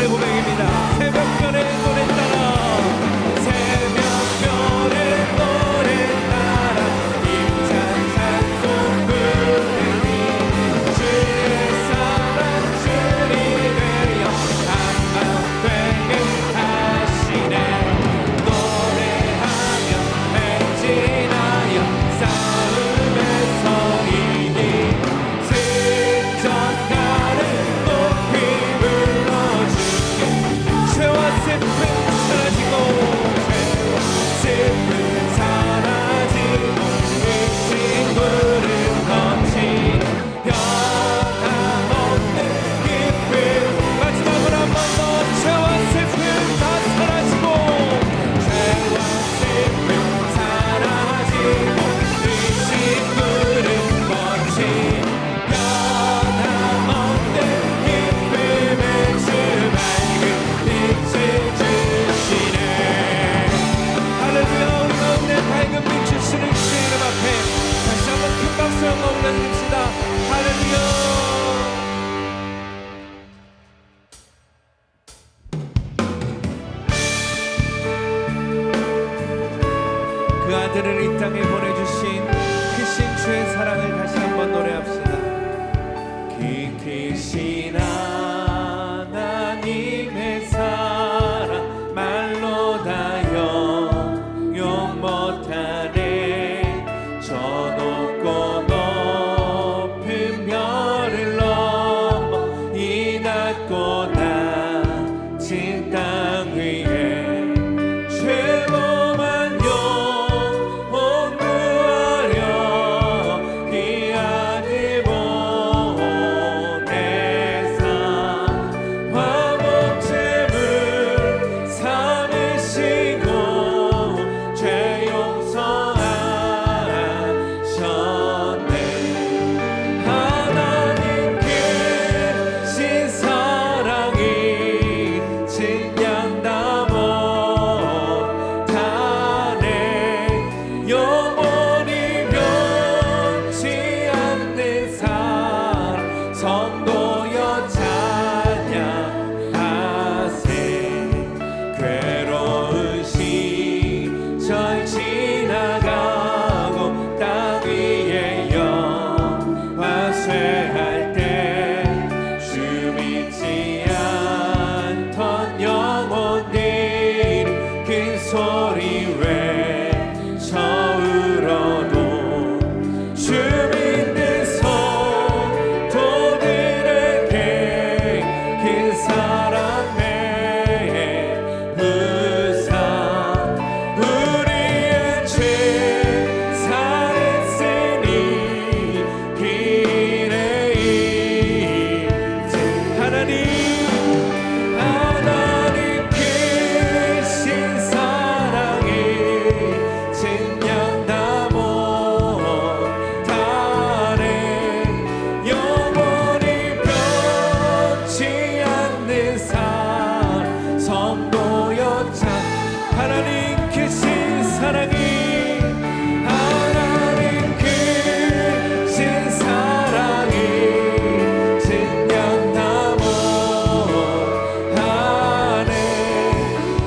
우리의 고백입니다. 새벽별의 노래 따라, 새벽별의 노래 따라 힘찬 찬송 부르니 주의 사랑 주리 되어 한마음 되게 하시네. 노래하며 행진하여 싸움에서 이기 승전가를 높이 불러주게. 죄와 슬픔 사라지고 슬픔 사라지고 이 친구를 넘친 변함없는 기쁨. 마지막으로 한 번 더. 죄와 슬픔 다 사라지고 죄와 슬픔 사라지고 이 친구를 넘친 변함없는 기쁨의 주 밝은 빛을 주시네. 할렐루야. 우리 가운데 밝은 빛 주시는 주의 이름 앞에 다시 한번 큰 박수 한번 올려드립시다. 할렐루야. 그 아들을 이 땅에 보내주신 크신 주의 사랑을 다시 한번 노래합시다. 크신 하나님의 사랑 말로 다 영용 못하네. 저 높고 높은 별을 넘어 이 낮고 낮은 땅 위에 죄범한 영혼 구하려 그 아들 보내사 화목제물 삼으시고 죄 용서하셨네. 하나님 크신 사랑이 증량다 못하네. 영원히 변치 않는 사랑 성도여 찬양하세. 괴로운 시절 지나가고 땅 위에 영화 쇠할 때 주 믿지 않던 영혼들이 큰 소리 외쳐 울어도 주 믿는 성도들에게 큰 사랑 내부사. 우리의 죄 사했으니 길에 이제 하나님 크신 사랑이 증량다 못하네. 영원히 변치 않는 사랑 성도여 찬. 하나님 크신 사랑이 하나님 크신 사랑이 증량다 못하네.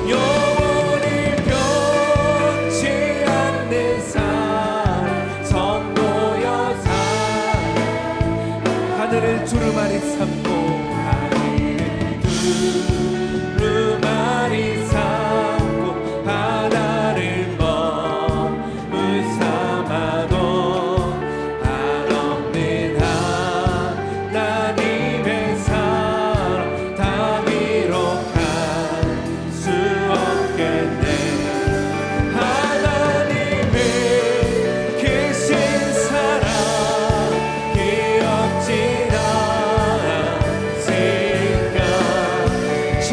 영원히 변치 않는 사랑 성도여 사. 하늘을 두루마리 삼고 하늘을 두루마리 삼고 바다를 머물 삼아도 한없는 하나님의 사랑 다 기록할 수 없겠네. 하나님의 크신 사랑 기억지 않을까. 저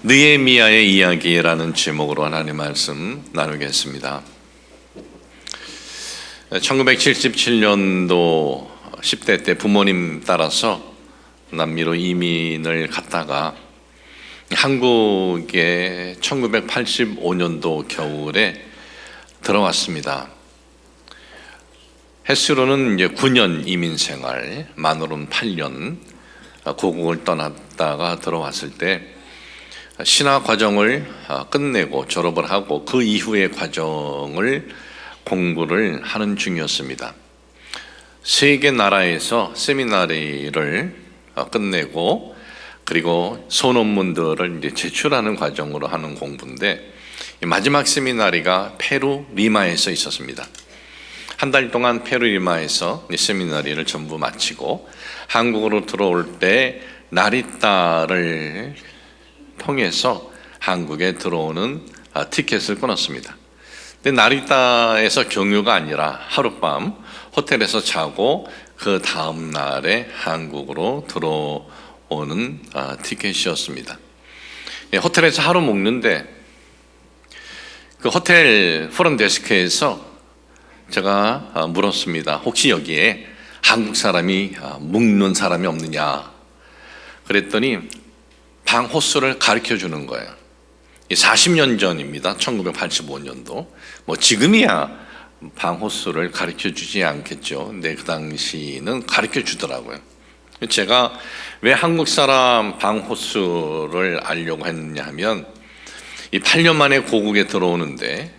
느헤미야의 이야기라는 제목으로 하나님의 말씀 나누겠습니다. 1977년도 10대 때 부모님 따라서 남미로 이민을 갔다가 한국에 1985년도 겨울에 들어왔습니다. 횟수로는 이제 9년 이민 생활, 만으로는 8년 고국을 떠났다가 들어왔을 때 신학 과정을 끝내고 졸업을 하고 그 이후의 과정을 공부를 하는 중이었습니다. 세 개 나라에서 세미나리를 끝내고 그리고 소논문들을 이제 제출하는 과정으로 하는 공부인데 마지막 세미나리가 페루 리마에서 있었습니다. 한 달 동안 페루 리마에서 세미나리를 전부 마치고 한국으로 들어올 때 나리타를 통해서 한국에 들어오는 티켓을 끊었습니다. 근데 나리타에서 경유가 아니라 하룻밤 호텔에서 자고 그 다음 날에 한국으로 들어오는 티켓이었습니다. 호텔에서 하루 묵는데 그 호텔 프론데스크에서 제가 물었습니다. 혹시 여기에 한국 사람이 묵는 사람이 없느냐? 그랬더니 방 호수를 가르쳐 주는 거예요. 40년 전입니다. 1985년도. 뭐 지금이야 방 호수를 가르쳐 주지 않겠죠. 근데 그 당시는 가르쳐 주더라고요. 제가 왜 한국 사람 방 호수를 알려고 했느냐 하면 이 8년 만에 고국에 들어오는데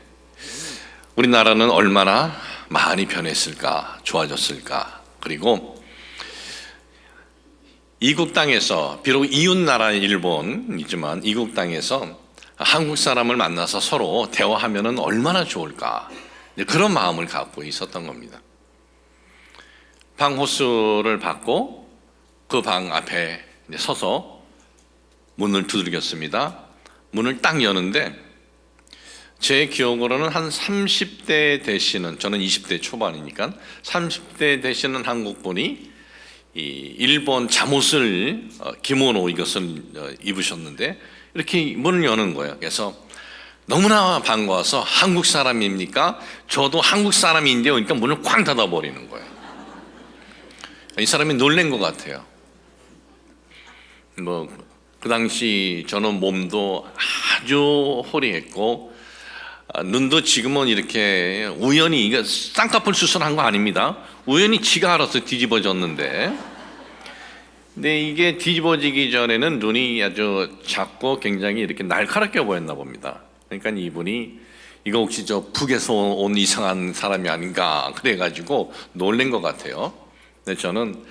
우리나라는 얼마나 많이 변했을까, 좋아졌을까. 그리고 이국 땅에서 비록 이웃 나라 일본이지만 이국 땅에서 한국 사람을 만나서 서로 대화하면 얼마나 좋을까 그런 마음을 갖고 있었던 겁니다. 방 호수를 받고 그 방 앞에 서서 문을 두들겼습니다. 문을 딱 여는데 제 기억으로는 한 30대 되시는, 저는 20대 초반이니까 30대 되시는 한국분이 이 일본 잠옷을 기모노 이것을 입으셨는데 이렇게 문을 여는 거예요. 그래서 너무나 반가워서 한국 사람입니까? 저도 한국 사람인데요. 그러니까 문을 쾅 닫아버리는 거예요. 이 사람이 놀란 것 같아요. 뭐 그 당시 저는 몸도 아주 호리했고 눈도 지금은 이렇게 우연히 이게 쌍꺼풀 수술한 거 아닙니다. 우연히 지가 알아서 뒤집어졌는데, 근데 이게 뒤집어지기 전에는 눈이 아주 작고 굉장히 이렇게 날카롭게 보였나 봅니다. 그러니까 이분이 이거 혹시 저 북에서 온 이상한 사람이 아닌가 그래가지고 놀란 것 같아요. 근데 저는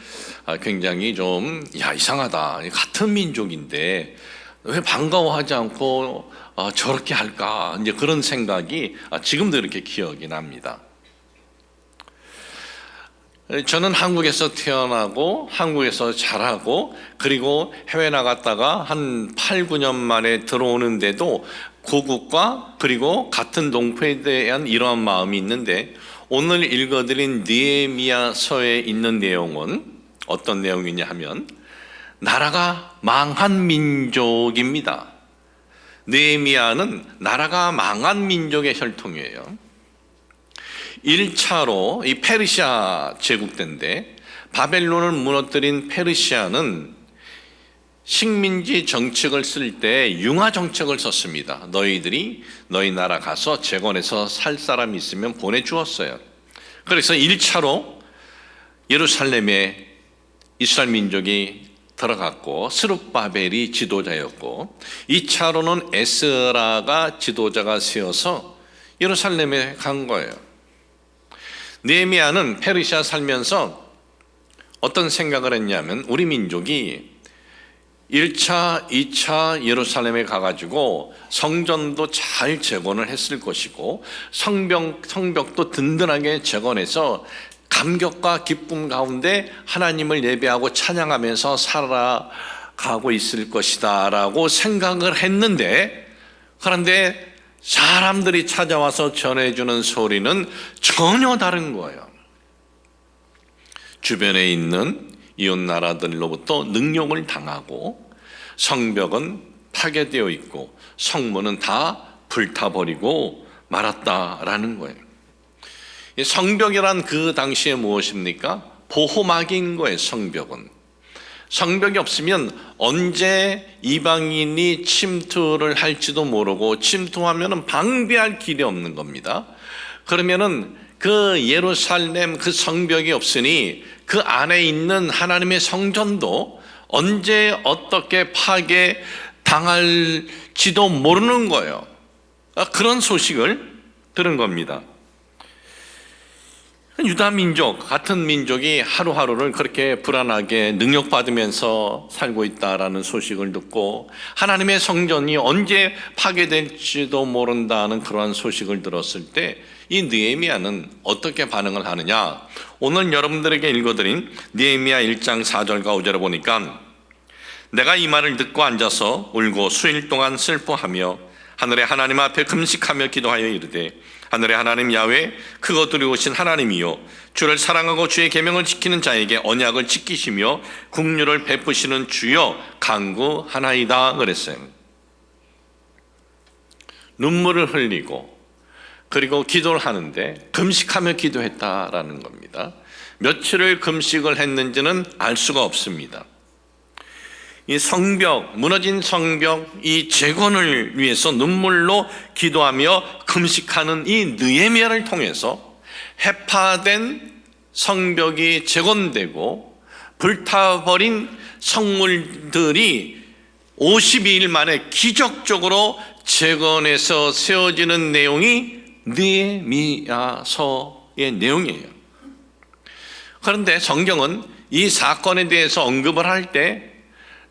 굉장히 좀 이상하다. 같은 민족인데 왜 반가워하지 않고 저렇게 할까? 이제 그런 생각이 지금도 이렇게 기억이 납니다. 저는 한국에서 태어나고 한국에서 자라고 그리고 해외 나갔다가 한 8, 9년 만에 들어오는데도 고국과 그리고 같은 동포에 대한 이러한 마음이 있는데 오늘 읽어드린 느헤미야서에 있는 내용은 어떤 내용이냐 하면 나라가 망한 민족입니다. 느헤미야는 나라가 망한 민족의 혈통이에요. 1차로 이 페르시아 제국 때인데 바벨론을 무너뜨린 페르시아는 식민지 정책을 쓸 때 융화 정책을 썼습니다. 너희들이 너희 나라 가서 재건해서 살 사람이 있으면 보내주었어요. 그래서 1차로 예루살렘에 이스라엘 민족이 들어갔고 스룹바벨이 지도자였고 2차로는 에스라가 지도자가 세워서 예루살렘에 간 거예요. 느헤미야는 페르시아 살면서 어떤 생각을 했냐면 우리 민족이 1차, 2차 예루살렘에 가가지고 성전도 잘 재건을 했을 것이고 성벽도 든든하게 재건해서 감격과 기쁨 가운데 하나님을 예배하고 찬양하면서 살아가고 있을 것이다 라고 생각을 했는데, 그런데 사람들이 찾아와서 전해주는 소리는 전혀 다른 거예요. 주변에 있는 이웃 나라들로부터 능욕을 당하고 성벽은 파괴되어 있고 성문은 다 불타버리고 말았다라는 거예요. 이 성벽이란 그 당시에 무엇입니까? 보호막인 거예요. 성벽은. 성벽이 없으면 언제 이방인이 침투를 할지도 모르고 침투하면 방비할 길이 없는 겁니다. 그러면은 그 예루살렘 그 성벽이 없으니 그 안에 있는 하나님의 성전도 언제 어떻게 파괴 당할지도 모르는 거예요. 그런 소식을 들은 겁니다. 유다 민족, 같은 민족이 하루하루를 그렇게 불안하게 능력받으면서 살고 있다라는 소식을 듣고 하나님의 성전이 언제 파괴될지도 모른다는 그러한 소식을 들었을 때 이 느헤미야는 어떻게 반응을 하느냐? 오늘 여러분들에게 읽어드린 느헤미야 1장 4절과 5절에 보니까 내가 이 말을 듣고 앉아서 울고 수일 동안 슬퍼하며 하늘의 하나님 앞에 금식하며 기도하여 이르되 하늘의 하나님 야훼 크고 두려우신 하나님이요 주를 사랑하고 주의 계명을 지키는 자에게 언약을 지키시며 긍휼을 베푸시는 주여 간구하나이다 그랬어요. 눈물을 흘리고 그리고 기도를 하는데 금식하며 기도했다라는 겁니다. 며칠을 금식을 했는지는 알 수가 없습니다. 이 성벽, 무너진 성벽, 이 재건을 위해서 눈물로 기도하며 금식하는 이 느헤미야를 통해서 해파된 성벽이 재건되고 불타버린 성물들이 52일 만에 기적적으로 재건해서 세워지는 내용이 느헤미야서의 내용이에요. 그런데 성경은 이 사건에 대해서 언급을 할 때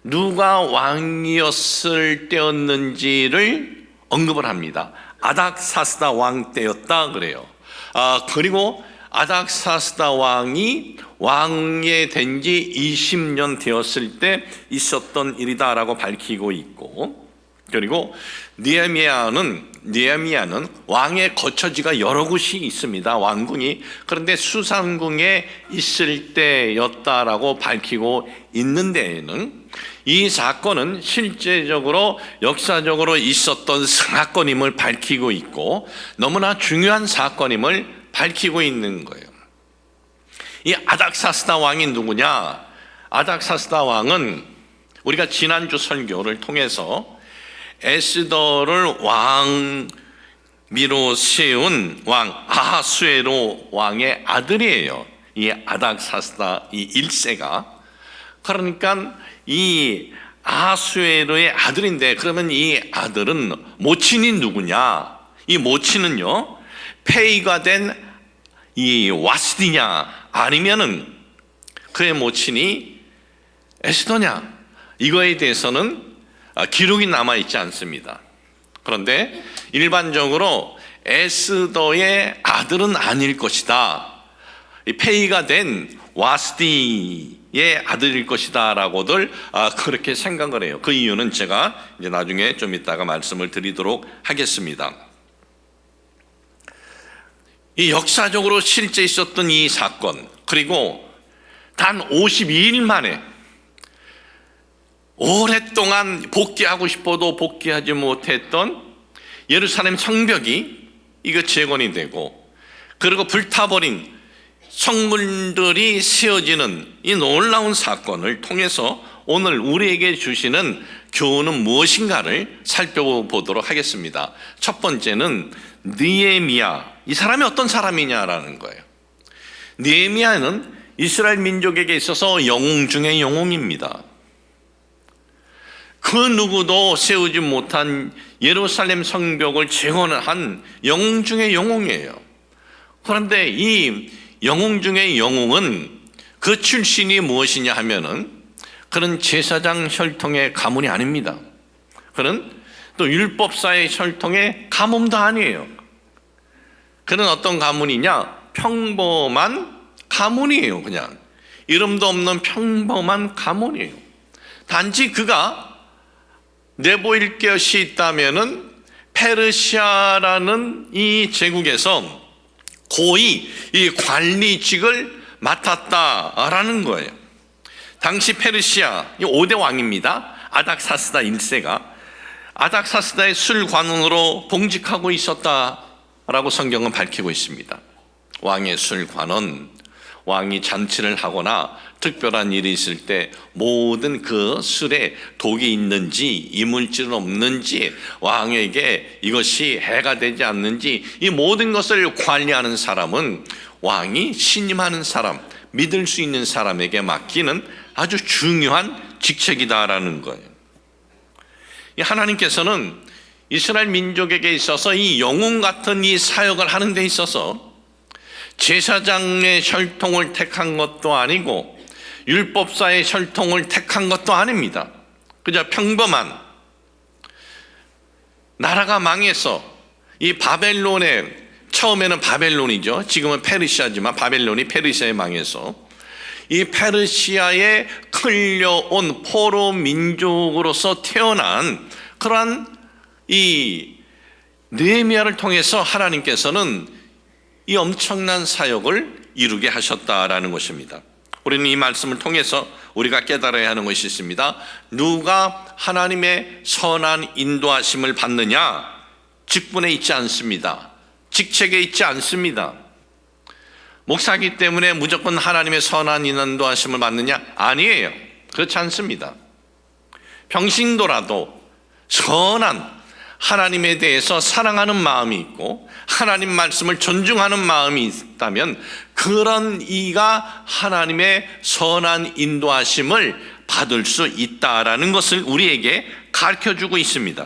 누가 왕이었을 때였는지를 언급을 합니다. 아닥사스다 왕 때였다 그래요. 그리고 아닥사스다 왕이 왕이 된 지 20년 되었을 때 있었던 일이다라고 밝히고 있고, 그리고 느헤미야는 왕의 거처지가 여러 곳이 있습니다. 왕궁이. 그런데 수상궁에 있을 때였다라고 밝히고 있는 데에는 이 사건은 실제적으로 역사적으로 있었던 사건임을 밝히고 있고 너무나 중요한 사건임을 밝히고 있는 거예요. 이 아닥사스다 왕이 누구냐? 아닥사스다 왕은 우리가 지난주 설교를 통해서 에스더를 왕미로 세운 왕 아하수에로 왕의 아들이에요. 이 아닥사스다 이 1세가. 그러니까 이 아하수에로의 아들인데, 그러면 이 아들은 모친이 누구냐? 이 모친은요 폐위가 된 이 와스디냐 아니면은 그의 모친이 에스더냐? 이거에 대해서는 기록이 남아있지 않습니다. 그런데 일반적으로 에스더의 아들은 아닐 것이다, 폐위가 된 와스디의 아들일 것이다 라고들 그렇게 생각을 해요. 그 이유는 제가 이제 나중에 좀 이따가 말씀을 드리도록 하겠습니다. 이 역사적으로 실제 있었던 이 사건, 그리고 단 52일 만에 오랫동안 복귀하고 싶어도 복귀하지 못했던 예루살렘 성벽이 이거 재건이 되고, 그리고 불타버린 성문들이 세워지는 이 놀라운 사건을 통해서 오늘 우리에게 주시는 교훈은 무엇인가를 살펴보도록 하겠습니다. 첫 번째는 느헤미야, 이 사람이 어떤 사람이냐라는 거예요. 느헤미야는 이스라엘 민족에게 있어서 영웅 중의 영웅입니다. 그 누구도 세우지 못한 예루살렘 성벽을 재건한 영웅 중의 영웅이에요. 그런데 이 영웅 중의 영웅은 그 출신이 무엇이냐 하면은 그는 제사장 혈통의 가문이 아닙니다. 그는 또 율법사의 혈통의 가문도 아니에요. 그는 어떤 가문이냐? 평범한 가문이에요. 그냥 이름도 없는 평범한 가문이에요. 단지 그가 내보일 것이 있다면은 페르시아라는 이 제국에서 고위 이 관리직을 맡았다라는 거예요. 당시 페르시아 5대 왕입니다. 아닥사스다 1세가 아닥사스다의 술관원으로 봉직하고 있었다라고 성경은 밝히고 있습니다. 왕의 술관원, 왕이 잔치를 하거나 특별한 일이 있을 때 모든 그 술에 독이 있는지 이물질은 없는지, 왕에게 이것이 해가 되지 않는지, 이 모든 것을 관리하는 사람은 왕이 신임하는 사람, 믿을 수 있는 사람에게 맡기는 아주 중요한 직책이다라는 거예요. 하나님께서는 이스라엘 민족에게 있어서 이 영웅 같은 이 사역을 하는 데 있어서 제사장의 혈통을 택한 것도 아니고 율법사의 혈통을 택한 것도 아닙니다. 그저 평범한, 나라가 망해서 이 바벨론에, 처음에는 바벨론이죠, 지금은 페르시아지만 바벨론이 페르시아에 망해서 이 페르시아에 끌려온 포로 민족으로서 태어난 그러한 이 느헤미야를 통해서 하나님께서는 이 엄청난 사역을 이루게 하셨다라는 것입니다. 우리는 이 말씀을 통해서 우리가 깨달아야 하는 것이 있습니다. 누가 하나님의 선한 인도하심을 받느냐? 직분에 있지 않습니다. 직책에 있지 않습니다. 목사기 때문에 무조건 하나님의 선한 인도하심을 받느냐? 아니에요. 그렇지 않습니다. 평신도라도 선한 하나님에 대해서 사랑하는 마음이 있고 하나님 말씀을 존중하는 마음이 있다면 그런 이가 하나님의 선한 인도하심을 받을 수 있다라는 것을 우리에게 가르쳐주고 있습니다.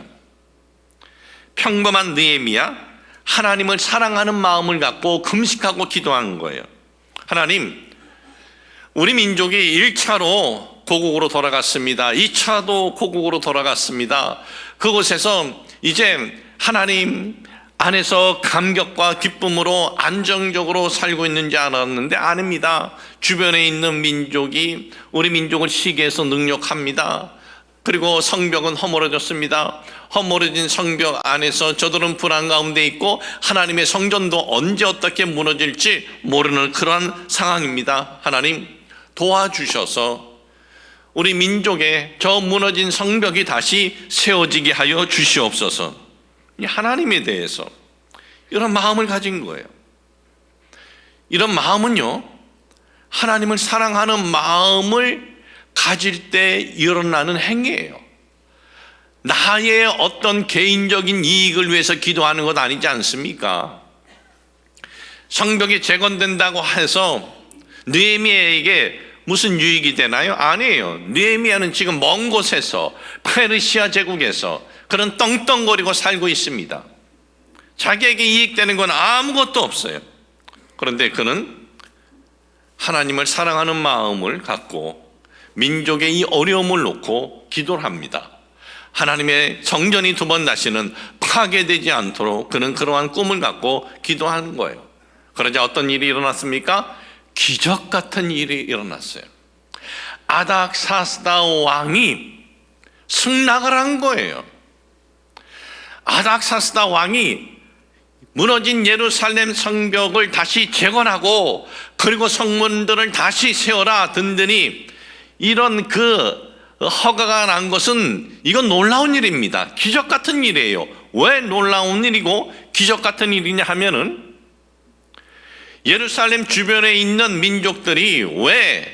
평범한 느헤미야, 하나님을 사랑하는 마음을 갖고 금식하고 기도한 거예요. 하나님, 우리 민족이 1차로 고국으로 돌아갔습니다. 2차도 고국으로 돌아갔습니다. 그곳에서 이제 하나님 안에서 감격과 기쁨으로 안정적으로 살고 있는지 알았는데 아닙니다. 주변에 있는 민족이 우리 민족을 시기해서 능욕합니다. 그리고 성벽은 허물어졌습니다. 허물어진 성벽 안에서 저들은 불안 가운데 있고 하나님의 성전도 언제 어떻게 무너질지 모르는 그러한 상황입니다. 하나님 도와주셔서 우리 민족의 저 무너진 성벽이 다시 세워지게 하여 주시옵소서. 이 하나님에 대해서 이런 마음을 가진 거예요. 이런 마음은요, 하나님을 사랑하는 마음을 가질 때 일어나는 행위예요. 나의 어떤 개인적인 이익을 위해서 기도하는 것 아니지 않습니까? 성벽이 재건된다고 해서 느헤미야에게 무슨 유익이 되나요? 아니에요. 느헤미야는 지금 먼 곳에서 페르시아 제국에서 그런 떵떵거리고 살고 있습니다. 자기에게 이익되는 건 아무것도 없어요. 그런데 그는 하나님을 사랑하는 마음을 갖고 민족의 이 어려움을 놓고 기도를 합니다. 하나님의 성전이 2번 다시는 파괴되지 않도록 그는 그러한 꿈을 갖고 기도하는 거예요. 그러자 어떤 일이 일어났습니까? 기적 같은 일이 일어났어요. 아닥사스다 왕이 승낙을 한 거예요. 아닥사스다 왕이 무너진 예루살렘 성벽을 다시 재건하고 그리고 성문들을 다시 세워라 든든히 이런 그 허가가 난 것은 이건 놀라운 일입니다. 기적 같은 일이에요. 왜 놀라운 일이고 기적 같은 일이냐 하면은 예루살렘 주변에 있는 민족들이 왜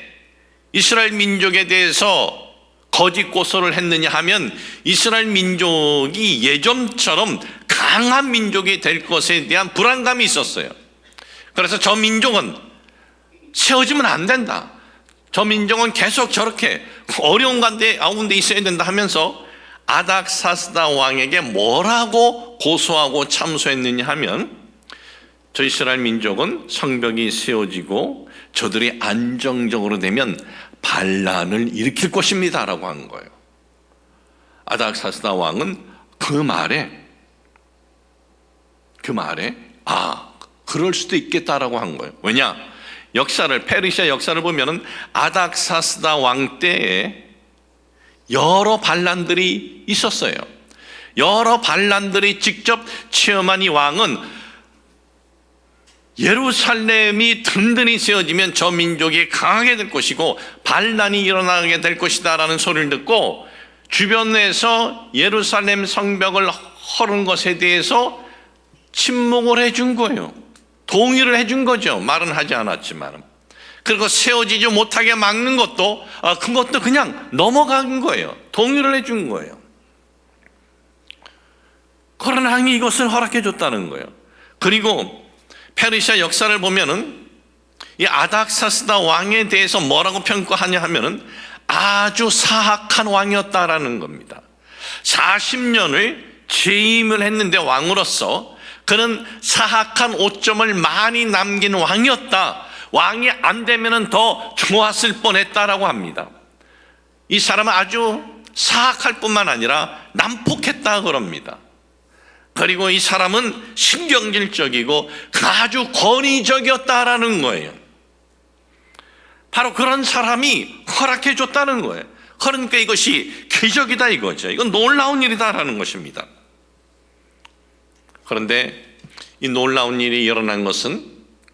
이스라엘 민족에 대해서 거짓 고소를 했느냐 하면 이스라엘 민족이 예전처럼 강한 민족이 될 것에 대한 불안감이 있었어요. 그래서 저 민족은 세워지면 안 된다. 저 민족은 계속 저렇게 어려운 가운데 있어야 된다 하면서 아닥사스다 왕에게 뭐라고 고소하고 참소했느냐 하면 저 이스라엘 민족은 성벽이 세워지고 저들이 안정적으로 되면 반란을 일으킬 것입니다 라고 한 거예요. 아닥사스다 왕은 그 말에 그럴 수도 있겠다라고 한 거예요. 왜냐? 페르시아 역사를 보면은 아닥사스다 왕 때에 여러 반란들이 있었어요. 여러 반란들이 직접 체험한 이 왕은 예루살렘이 든든히 세워지면 저 민족이 강하게 될 것이고 반란이 일어나게 될 것이다 라는 소리를 듣고 주변에서 예루살렘 성벽을 헐은 것에 대해서 침묵을 해준 거예요. 동의를 해준 거죠. 말은 하지 않았지만. 그리고 세워지지 못하게 막는 것도 그것도 그냥 넘어간 거예요. 동의를 해준 거예요. 그러나 하나님이 이것을 허락해 줬다는 거예요. 그리고 페르시아 역사를 보면은 이 아닥사스다 왕에 대해서 뭐라고 평가하냐 하면은 아주 사악한 왕이었다라는 겁니다. 40년을 재임을 했는데 왕으로서 그는 사악한 오점을 많이 남긴 왕이었다. 왕이 안 되면은 더 좋았을 뻔했다라고 합니다. 이 사람은 아주 사악할 뿐만 아니라 난폭했다 그럽니다. 그리고 이 사람은 신경질적이고 아주 권위적이었다라는 거예요. 바로 그런 사람이 허락해 줬다는 거예요. 그러니까 이것이 기적이다 이거죠. 이건 놀라운 일이다라는 것입니다. 그런데 이 놀라운 일이 일어난 것은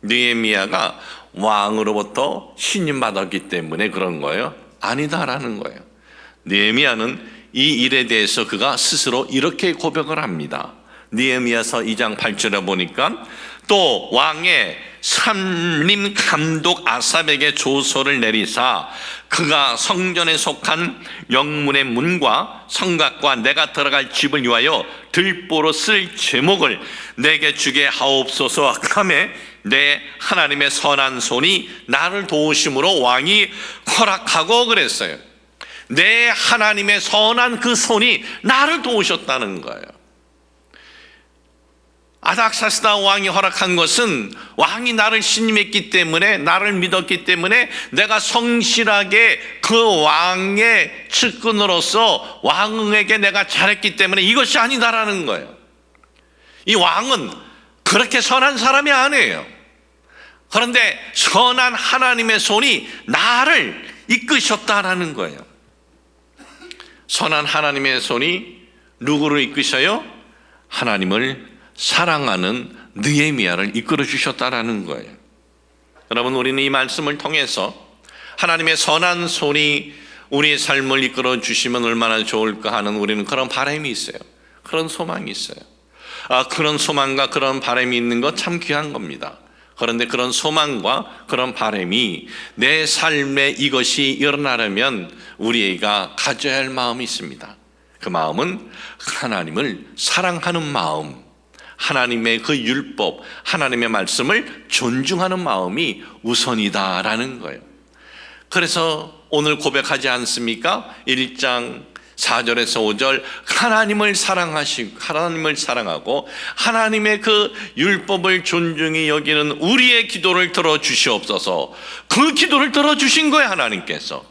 느헤미야가 왕으로부터 신임 받았기 때문에 그런 거예요? 아니다라는 거예요. 느헤미야는 이 일에 대해서 그가 스스로 이렇게 고백을 합니다. 느헤미야서 2장 8절에 보니까 또 왕의 삼림 감독 아삽에게 조서를 내리사 그가 성전에 속한 영문의 문과 성곽과 내가 들어갈 집을 위하여 들보로 쓸 제목을 내게 주게 하옵소서 하매 내 하나님의 선한 손이 나를 도우심으로 왕이 허락하고 그랬어요. 내 하나님의 선한 그 손이 나를 도우셨다는 거예요. 아닥사스다 왕이 허락한 것은 왕이 나를 신임했기 때문에, 나를 믿었기 때문에 내가 성실하게 그 왕의 측근으로서 왕에게 내가 잘했기 때문에 이것이 아니다라는 거예요. 이 왕은 그렇게 선한 사람이 아니에요. 그런데 선한 하나님의 손이 나를 이끄셨다라는 거예요. 선한 하나님의 손이 누구를 이끄셔요? 하나님을 사랑하는 느헤미야를 이끌어 주셨다라는 거예요. 여러분, 우리는 이 말씀을 통해서 하나님의 선한 손이 우리의 삶을 이끌어 주시면 얼마나 좋을까 하는 우리는 그런 바람이 있어요. 그런 소망이 있어요. 그런 소망과 그런 바람이 있는 것 참 귀한 겁니다. 그런데 그런 소망과 그런 바람이 내 삶에 이것이 일어나려면 우리가 가져야 할 마음이 있습니다. 그 마음은 하나님을 사랑하는 마음, 하나님의 그 율법, 하나님의 말씀을 존중하는 마음이 우선이다라는 거예요. 그래서 오늘 고백하지 않습니까? 1장 4절에서 5절 하나님을 사랑하고 하나님의 그 율법을 존중히 여기는 우리의 기도를 들어주시옵소서. 그 기도를 들어주신 거예요. 하나님께서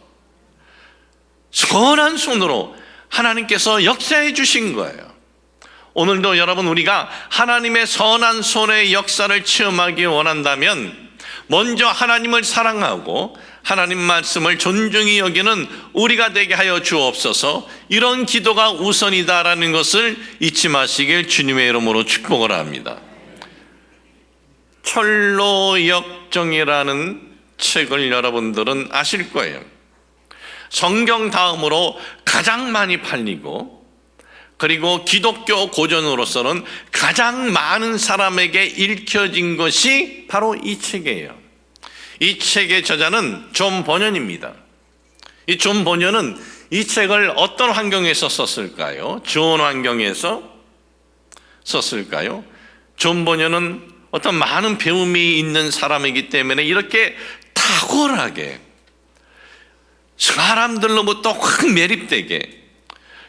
선한 손으로 하나님께서 역사해 주신 거예요. 오늘도 여러분, 우리가 하나님의 선한 손의 역사를 체험하기 원한다면 먼저 하나님을 사랑하고 하나님 말씀을 존중히 여기는 우리가 되게 하여 주옵소서. 이런 기도가 우선이다라는 것을 잊지 마시길 주님의 이름으로 축복을 합니다. 철로역정이라는 책을 여러분들은 아실 거예요. 성경 다음으로 가장 많이 팔리고, 그리고 기독교 고전으로서는 가장 많은 사람에게 읽혀진 것이 바로 이 책이에요. 이 책의 저자는 존 버년입니다. 이 존 버년은 이 책을 어떤 환경에서 썼을까요? 좋은 환경에서 썼을까요? 존 버년은 어떤 많은 배움이 있는 사람이기 때문에 이렇게 탁월하게 사람들로부터 확 매립되게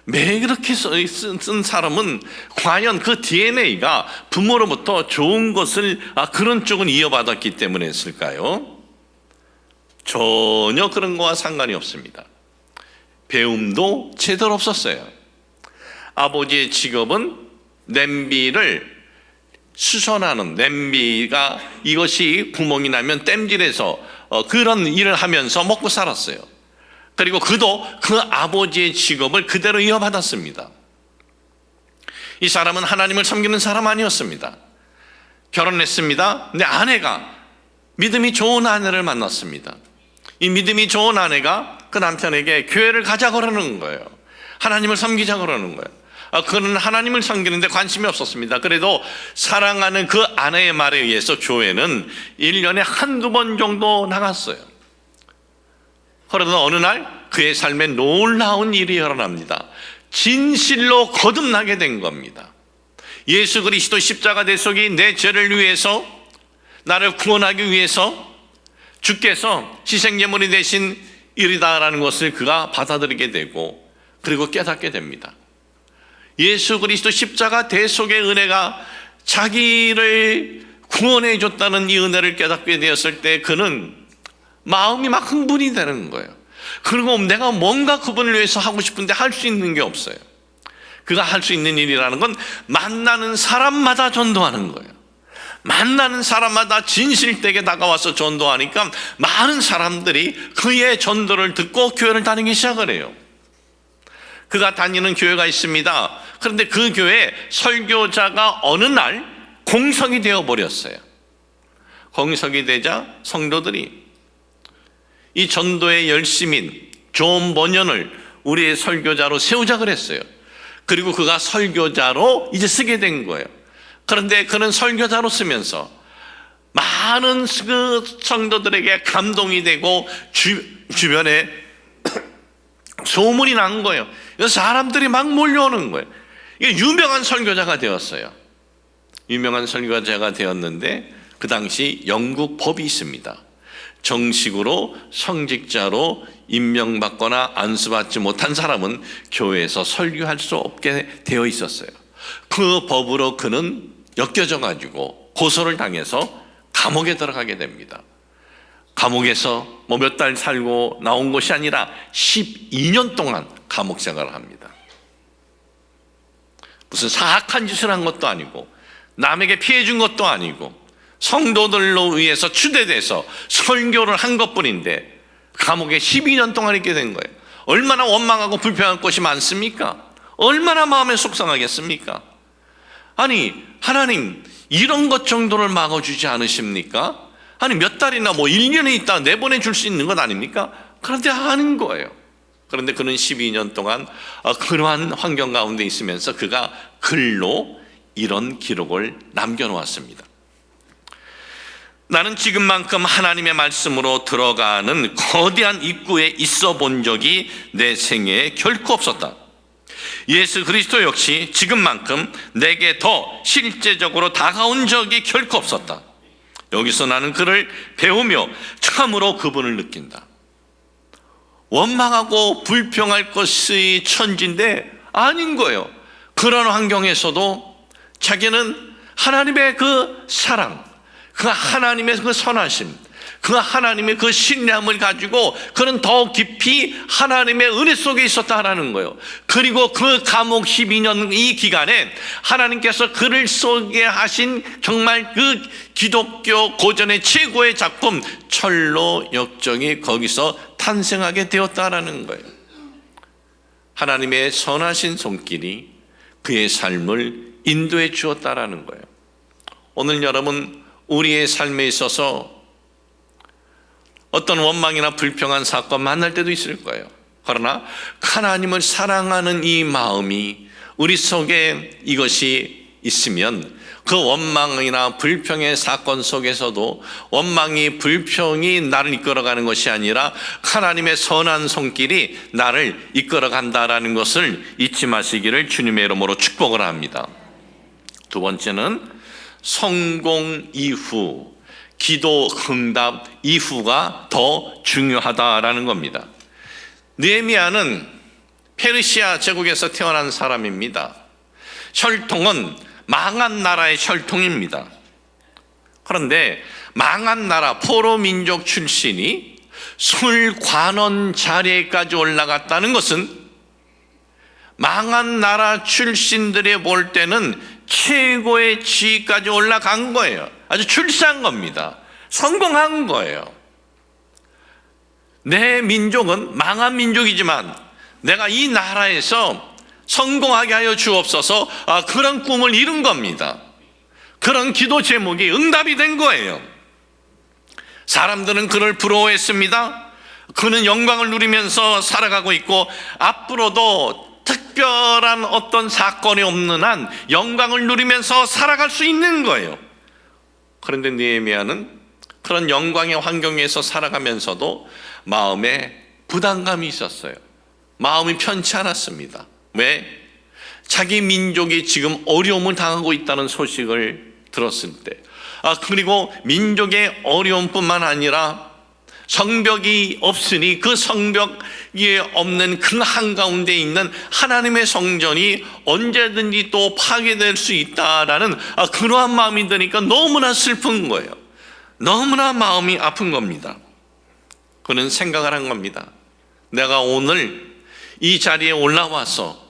매일 그렇게 쓴 사람은 과연 그 DNA가 부모로부터 좋은 것을 그런 쪽은 이어받았기 때문에 했을까요? 전혀 그런 거와 상관이 없습니다. 배움도 제대로 없었어요. 아버지의 직업은 냄비를 수선하는, 냄비가 이것이 구멍이 나면 땜질해서 그런 일을 하면서 먹고 살았어요. 그리고 그도 그 아버지의 직업을 그대로 이어받았습니다. 이 사람은 하나님을 섬기는 사람 아니었습니다. 결혼했습니다. 근데 아내가 믿음이 좋은 아내를 만났습니다. 이 믿음이 좋은 아내가 그 남편에게 교회를 가자고 그러는 거예요. 하나님을 섬기자 그러는 거예요. 그는 하나님을 섬기는데 관심이 없었습니다. 그래도 사랑하는 그 아내의 말에 의해서 교회는 1년에 한두 번 정도 나갔어요. 그러던 어느 날 그의 삶에 놀라운 일이 일어납니다. 진실로 거듭나게 된 겁니다. 예수 그리스도 십자가 대속이 내 죄를 위해서, 나를 구원하기 위해서 주께서 희생제물이 되신 일이다라는 것을 그가 받아들이게 되고, 그리고 깨닫게 됩니다. 예수 그리스도 십자가 대속의 은혜가 자기를 구원해 줬다는 이 은혜를 깨닫게 되었을 때 그는 마음이 막 흥분이 되는 거예요. 그리고 내가 뭔가 그분을 위해서 하고 싶은데 할 수 있는 게 없어요. 그가 할 수 있는 일이라는 건 만나는 사람마다 전도하는 거예요. 만나는 사람마다 진실되게 다가와서 전도하니까 많은 사람들이 그의 전도를 듣고 교회를 다니기 시작을 해요. 그가 다니는 교회가 있습니다. 그런데 그 교회에 설교자가 어느 날 공석이 되어버렸어요. 공석이 되자 성도들이 이 전도의 열심인 존 버년을 우리의 설교자로 세우자 그랬어요. 그리고 그가 설교자로 이제 쓰게 된 거예요. 그런데 그는 설교자로 쓰면서 많은 그 성도들에게 감동이 되고 주변에 소문이 난 거예요. 그래서 사람들이 막 몰려오는 거예요. 이게 유명한 설교자가 되었어요. 유명한 설교자가 되었는데 그 당시 영국 법이 있습니다. 정식으로 성직자로 임명받거나 안수받지 못한 사람은 교회에서 설교할 수 없게 되어 있었어요. 그 법으로 그는 엮여져 가지고 고소를 당해서 감옥에 들어가게 됩니다. 감옥에서 뭐 몇 달 살고 나온 것이 아니라 12년 동안 감옥 생활을 합니다. 무슨 사악한 짓을 한 것도 아니고 남에게 피해 준 것도 아니고 성도들로 의해서 추대돼서 설교를 한 것뿐인데 감옥에 12년 동안 있게 된 거예요. 얼마나 원망하고 불평할 것이 많습니까? 얼마나 마음에 속상하겠습니까? 아니, 하나님 이런 것 정도를 막아주지 않으십니까? 아니, 몇 달이나 뭐 1년에 있다 내보내줄 수 있는 것 아닙니까? 그런데 하는 거예요. 그런데 그는 12년 동안 그러한 환경 가운데 있으면서 그가 글로 이런 기록을 남겨놓았습니다. 나는 지금만큼 하나님의 말씀으로 들어가는 거대한 입구에 있어 본 적이 내 생애에 결코 없었다. 예수 그리스도 역시 지금만큼 내게 더 실제적으로 다가온 적이 결코 없었다. 여기서 나는 그를 배우며 참으로 그분을 느낀다. 원망하고 불평할 것이 천지인데 아닌 거예요. 그런 환경에서도 자기는 하나님의 그 사랑, 그 하나님의 그 선하심, 그 하나님의 그 신뢰함을 가지고 그는 더 깊이 하나님의 은혜 속에 있었다라는 거예요. 그리고 그 감옥 12년 이 기간에 하나님께서 그를 쏘게 하신 정말 그 기독교 고전의 최고의 작품 철로 역정이 거기서 탄생하게 되었다라는 거예요. 하나님의 선하신 손길이 그의 삶을 인도해 주었다라는 거예요. 오늘 여러분, 우리의 삶에 있어서 어떤 원망이나 불평한 사건 만날 때도 있을 거예요. 그러나 하나님을 사랑하는 이 마음이 우리 속에 이것이 있으면 그 원망이나 불평의 사건 속에서도 원망이 불평이 나를 이끌어가는 것이 아니라 하나님의 선한 손길이 나를 이끌어간다라는 것을 잊지 마시기를 주님의 이름으로 축복을 합니다. 두 번째는 성공 이후, 기도 응답 이후가 더 중요하다라는 겁니다. 느헤미야는 페르시아 제국에서 태어난 사람입니다. 혈통은 망한 나라의 혈통입니다. 그런데 망한 나라 포로 민족 출신이 술관원 자리에까지 올라갔다는 것은 망한 나라 출신들이 볼 때는 최고의 지위까지 올라간 거예요. 아주 출세한 겁니다. 성공한 거예요. 내 민족은 망한 민족이지만 내가 이 나라에서 성공하게 하여 주옵소서, 그런 꿈을 이룬 겁니다. 그런 기도 제목이 응답이 된 거예요. 사람들은 그를 부러워했습니다. 그는 영광을 누리면서 살아가고 있고 앞으로도 특별한 어떤 사건이 없는 한 영광을 누리면서 살아갈 수 있는 거예요. 그런데 느헤미야는 그런 영광의 환경에서 살아가면서도 마음에 부담감이 있었어요. 마음이 편치 않았습니다. 왜? 자기 민족이 지금 어려움을 당하고 있다는 소식을 들었을 때, 그리고 민족의 어려움뿐만 아니라 성벽이 없으니 그 성벽이 없는 그 한가운데 있는 하나님의 성전이 언제든지 또 파괴될 수 있다라는 그러한 마음이 드니까 너무나 슬픈 거예요. 너무나 마음이 아픈 겁니다. 그는 생각을 한 겁니다. 내가 오늘 이 자리에 올라와서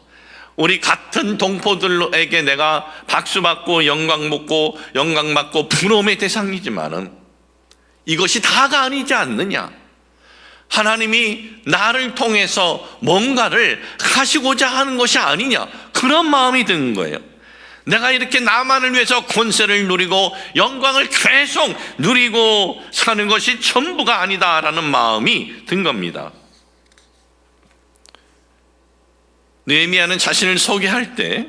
우리 같은 동포들에게 내가 박수받고 영광받고 부러움의 대상이지만은 이것이 다가 아니지 않느냐. 하나님이 나를 통해서 뭔가를 하시고자 하는 것이 아니냐. 그런 마음이 드는 거예요. 내가 이렇게 나만을 위해서 권세를 누리고 영광을 계속 누리고 사는 것이 전부가 아니다라는 마음이 든 겁니다. 느헤미야는 자신을 소개할 때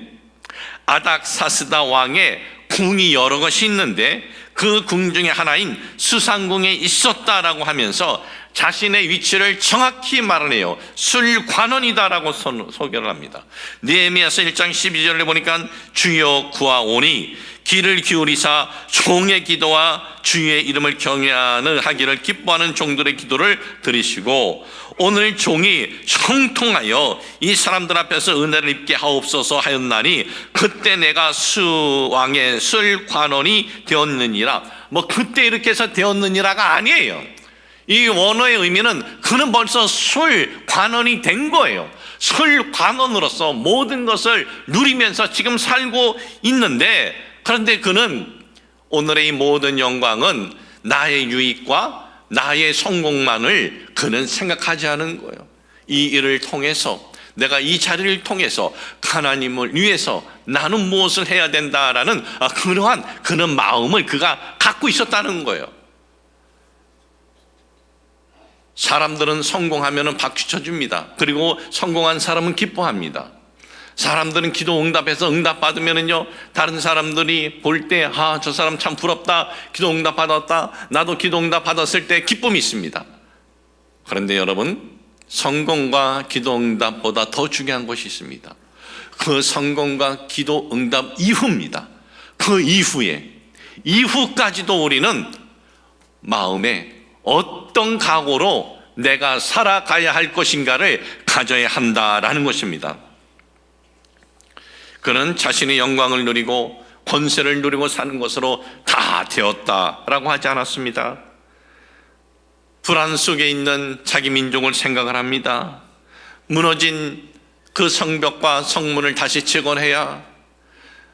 아닥사스다 왕의 궁이 여러 것이 있는데 그 궁 중에 하나인 수상궁에 있었다라고 하면서 자신의 위치를 정확히 말하네요. 술관원이다라고 소개를 합니다. 느헤미야서 1장 12절에 보니까 주여 구하오니 귀를 기울이사 종의 기도와 주의 이름을 경외하기를 기뻐하는 종들의 기도를 들으시고 오늘 종이 형통하여 이 사람들 앞에서 은혜를 입게 하옵소서 하였나니 그때 내가 수왕의 술관원이 되었느니라. 그때 이렇게 해서 되었느니라가 아니에요. 이 원어의 의미는 그는 벌써 술관원이 된 거예요. 술관원으로서 모든 것을 누리면서 지금 살고 있는데, 그런데 그는 오늘의 이 모든 영광은 나의 유익과 나의 성공만을 그는 생각하지 않은 거예요. 이 일을 통해서, 내가 이 자리를 통해서 하나님을 위해서 나는 무엇을 해야 된다라는 그러한 그는 마음을 그가 갖고 있었다는 거예요. 사람들은 성공하면 박수 쳐줍니다. 그리고 성공한 사람은 기뻐합니다. 사람들은 기도 응답해서 응답 받으면은요, 다른 사람들이 볼 때 저 사람 참 부럽다, 기도 응답 받았다, 나도 기도 응답 받았을 때 기쁨이 있습니다. 그런데 여러분, 성공과 기도 응답보다 더 중요한 것이 있습니다. 그 성공과 기도 응답 이후입니다. 그 이후까지도 우리는 마음에 어떤 각오로 내가 살아가야 할 것인가를 가져야 한다라는 것입니다. 그는 자신의 영광을 누리고 권세를 누리고 사는 것으로 다 되었다라고 하지 않았습니다. 불안 속에 있는 자기 민족을 생각을 합니다. 무너진 그 성벽과 성문을 다시 재건해야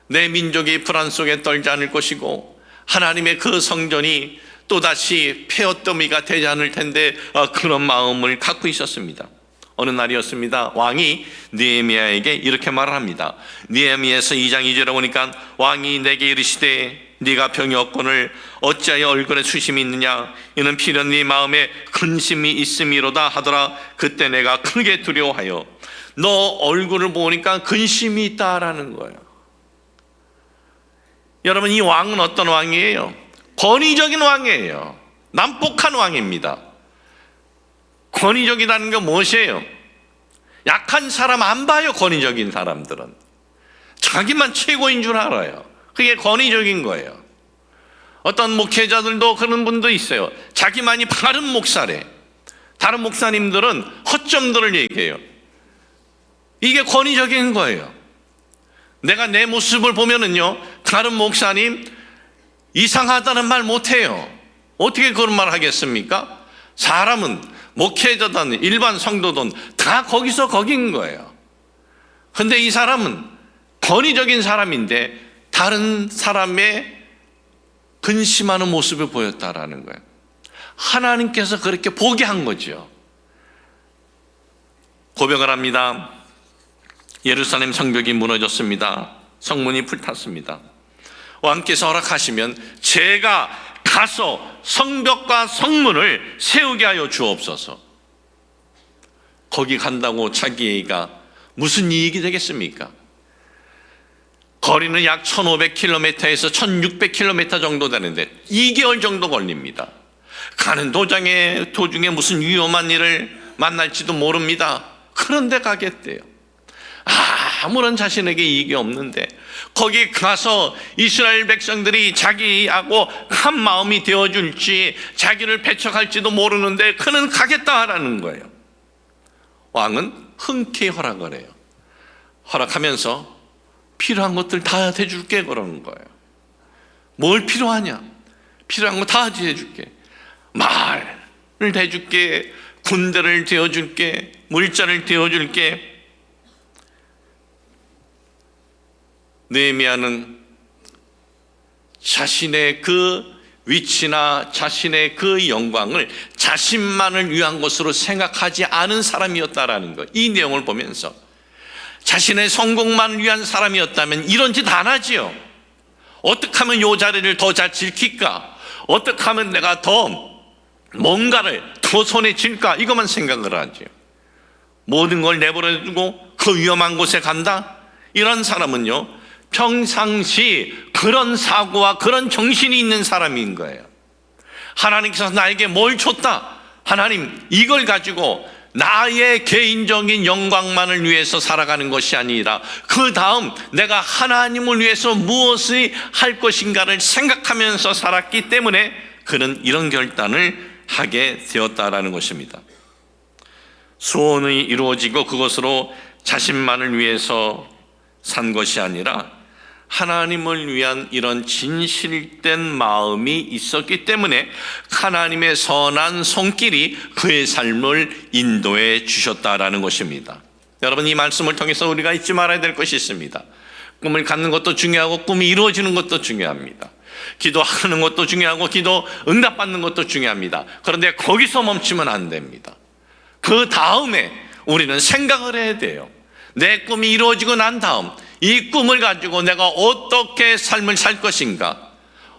내 민족이 불안 속에 떨지 않을 것이고 하나님의 그 성전이 또다시 폐허더미가 되지 않을 텐데 그런 마음을 갖고 있었습니다. 어느 날이었습니다. 왕이 느헤미야에게 이렇게 말을 합니다. 느헤미야서 2장 2절에 보니까 왕이 내게 이르시되 네가 병이 없거늘 어찌하여 얼굴에 수심이 있느냐 이는 필연 네 마음에 근심이 있음이로다 하더라. 그때 내가 크게 두려워하여 너 얼굴을 보니까 근심이 있다라는 거예요. 여러분, 이 왕은 어떤 왕이에요? 권위적인 왕이에요. 난폭한 왕입니다. 권위적이라는 게 무엇이에요? 약한 사람 안 봐요. 권위적인 사람들은 자기만 최고인 줄 알아요. 그게 권위적인 거예요. 어떤 목회자들도 그런 분도 있어요. 자기만이 바른 목사래. 다른 목사님들은 허점들을 얘기해요. 이게 권위적인 거예요. 내가 내 모습을 보면은요, 다른 목사님 이상하다는 말 못해요. 어떻게 그런 말 하겠습니까? 사람은 목회자든 일반 성도든 다 거기서 거긴 거예요. 근데 이 사람은 권위적인 사람인데 다른 사람의 근심하는 모습을 보였다라는 거예요. 하나님께서 그렇게 보게 한 거죠. 고백을 합니다. 예루살렘 성벽이 무너졌습니다. 성문이 불탔습니다. 왕께서 허락하시면 제가 가서 성벽과 성문을 세우게 하여 주옵소서. 거기 간다고 자기가 무슨 이익이 되겠습니까? 거리는 약 1500km에서 1600km 정도 되는데 2개월 정도 걸립니다. 가는 도중에 무슨 위험한 일을 만날지도 모릅니다. 그런데 가겠대요. 아무런 자신에게 이익이 없는데 거기 가서 이스라엘 백성들이 자기하고 한 마음이 되어줄지 자기를 배척할지도 모르는데 그는 가겠다라는 거예요. 왕은 흔쾌히 허락을 해요. 허락하면서 필요한 것들 다 해줄게 그러는 거예요. 뭘 필요하냐? 필요한 거 다 해줄게. 말을 해줄게, 군대를 되어줄게, 물자를 되어줄게. 느헤미야는 자신의 그 위치나 자신의 그 영광을 자신만을 위한 것으로 생각하지 않은 사람이었다라는 것. 이 내용을 보면서 자신의 성공만을 위한 사람이었다면 이런 짓 안 하지요. 어떻게 하면 이 자리를 더 잘 지킬까? 어떻게 하면 내가 더 뭔가를 더 손에 쥘까? 이것만 생각을 하지요. 모든 걸 내버려두고 그 위험한 곳에 간다? 이런 사람은요, 평상시 그런 사고와 그런 정신이 있는 사람인 거예요. 하나님께서 나에게 뭘 줬다? 하나님, 이걸 가지고 나의 개인적인 영광만을 위해서 살아가는 것이 아니라 그 다음 내가 하나님을 위해서 무엇을 할 것인가를 생각하면서 살았기 때문에 그는 이런 결단을 하게 되었다라는 것입니다. 소원이 이루어지고 그것으로 자신만을 위해서 산 것이 아니라 하나님을 위한 이런 진실된 마음이 있었기 때문에 하나님의 선한 손길이 그의 삶을 인도해 주셨다라는 것입니다. 여러분, 이 말씀을 통해서 우리가 잊지 말아야 될 것이 있습니다. 꿈을 갖는 것도 중요하고 꿈이 이루어지는 것도 중요합니다. 기도하는 것도 중요하고 기도 응답받는 것도 중요합니다. 그런데 거기서 멈추면 안 됩니다. 그 다음에 우리는 생각을 해야 돼요. 내 꿈이 이루어지고 난 다음 이 꿈을 가지고 내가 어떻게 삶을 살 것인가,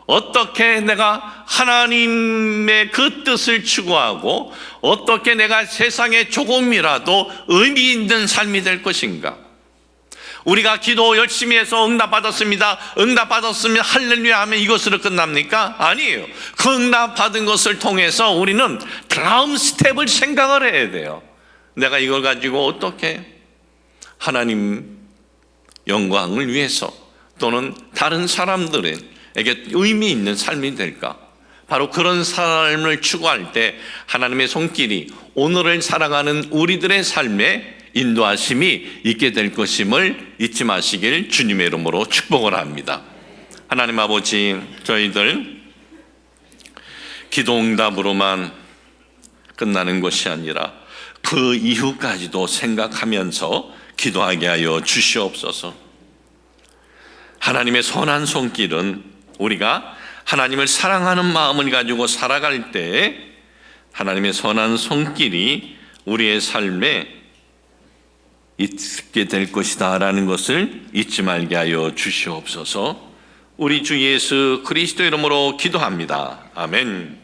어떻게 내가 하나님의 그 뜻을 추구하고 어떻게 내가 세상에 조금이라도 의미 있는 삶이 될 것인가. 우리가 기도 열심히 해서 응답받았습니다, 응답받았으면 할렐루야 하면 이것으로 끝납니까? 아니에요. 그 응답받은 것을 통해서 우리는 다음 스텝을 생각을 해야 돼요. 내가 이걸 가지고 어떻게 하나님 영광을 위해서 또는 다른 사람들에게 의미 있는 삶이 될까? 바로 그런 삶을 추구할 때 하나님의 손길이 오늘을 살아가는 우리들의 삶에 인도하심이 있게 될 것임을 잊지 마시길 주님의 이름으로 축복을 합니다. 하나님 아버지, 저희들 기도 응답으로만 끝나는 것이 아니라 그 이후까지도 생각하면서 기도하게 하여 주시옵소서. 하나님의 선한 손길은 우리가 하나님을 사랑하는 마음을 가지고 살아갈 때 하나님의 선한 손길이 우리의 삶에 있게 될 것이다 라는 것을 잊지 말게 하여 주시옵소서. 우리 주 예수 그리스도 이름으로 기도합니다. 아멘.